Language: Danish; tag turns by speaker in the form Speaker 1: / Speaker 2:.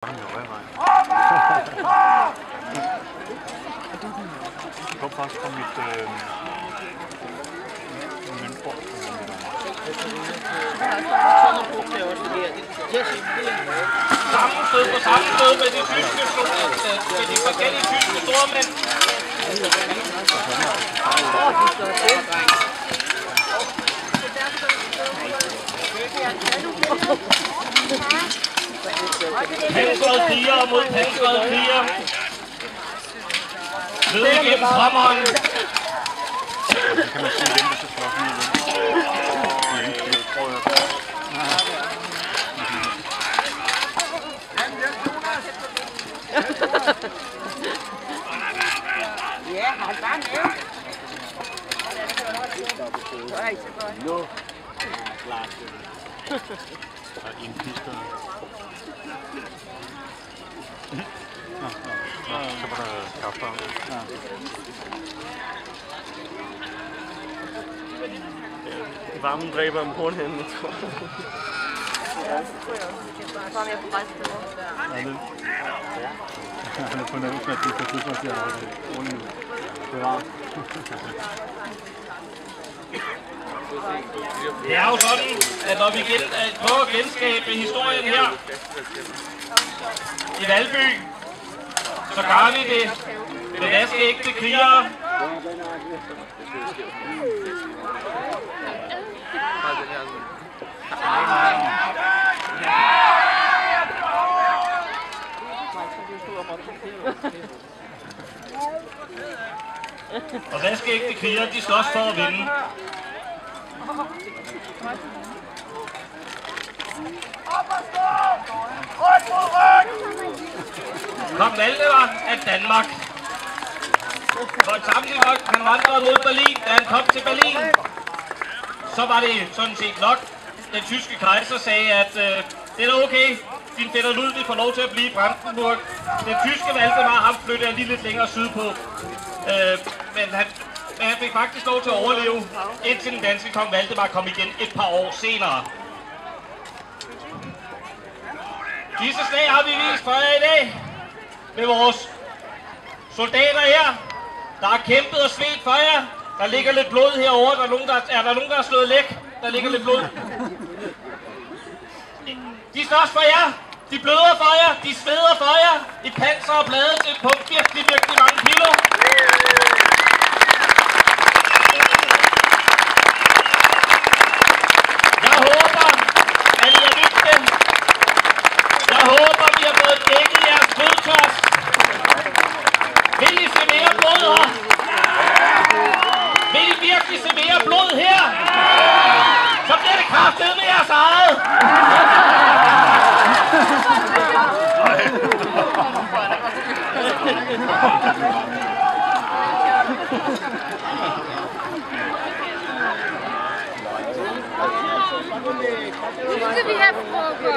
Speaker 1: Jeg kom faktisk fra mit møntbord.
Speaker 2: Sammenstød på sammenstød med de tyske med de forskellige tyske stormænd. Pansrede krigere mod pansrede krigere. Ned igennem Pommern.
Speaker 1: Det kan man sige, hvem der så slår sådan noget.
Speaker 3: Ja, han var med.
Speaker 1: Jo. Og en pister. Så var der kaffe.
Speaker 2: Varmen dræber om hornhænden.
Speaker 1: Han er på nærmest, at det er pludselig at det var.
Speaker 2: Det er jo sådan, at når vi prøver at genskabe historien her i Valby, så gør vi det med vaskeægte krigere. Og vaskeægte krigere, de slås for at vinde. Kong Valdemar af Danmark. For samtidig nok, han vandrede mod Berlin, da han kom til Berlin, så var det sådan set nok. Den tyske kejser sagde, at det er okay, din fætter Ludvig får lov til at blive i Brandenburg. Den tyske Valdemar, ham flyttede lige lidt længere sydpå. Men han fik faktisk lov til at overleve, indtil den danske kong Valdemar kom igen et par år senere. Disse slag har vi vist for jer i dag med vores soldater her, der har kæmpet og svedt for jer. Der ligger lidt blod herovre. Er der nogen, der har slået læk? Der ligger lidt blod. De slås for jer. De bløder for jer. De sveder for jer. I panser og blade til på virkelig mange kilo. Jeg håber, at I har lyttet dem. Jeg håber, vi har fået dækket jeres blodtørst. Vil I se mere blod her? Vil I virkelig se mere blod her? Så bliver det kraftet med jeres eget.
Speaker 4: Skal vi have frokost?